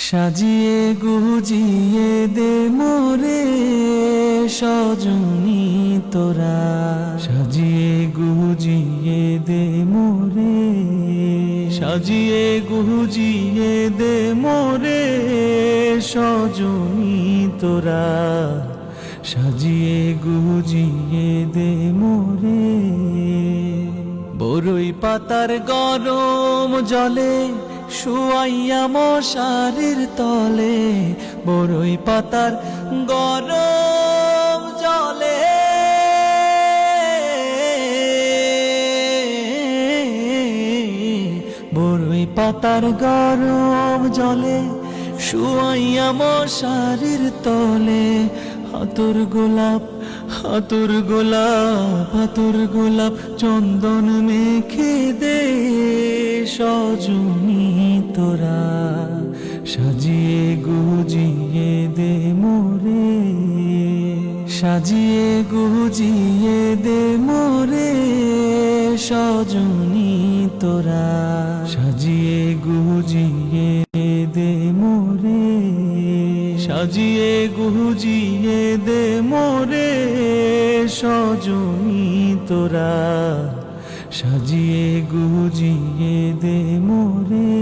সাজিয়ে গুজিয়ে দে মোরে সজনী তোরা, সাজিয়ে গুজিয়ে দে মোরে, সাজিয়ে গুজিয়ে দে মোরে সজনী তোরা, সাজিয়ে গুজিয়ে দে মোরে। বরই পাতার গরম জলে শুয়াইয়া মশারির তলে, বরই পাতার গরম জলে, বরই পাতার গরম জলে শুয়াইয়া মশারির তলে। হাতুর গোলাপ হাতুর গোলাপ হাতুর গোলাপ চন্দন মেখে দে সজনী তোরা, সাজিয়ে গুজিয়ে দে মোরে, সাজিয়ে গুজিয়ে দে মোরে সজনী তোরা, সাজিয়ে গুজিয়ে দে মোরে, সাজিয়ে গুজিয়ে দে মোরে সজনী তোরা, সাজিয়ে গুজিয়ে দে মোরে।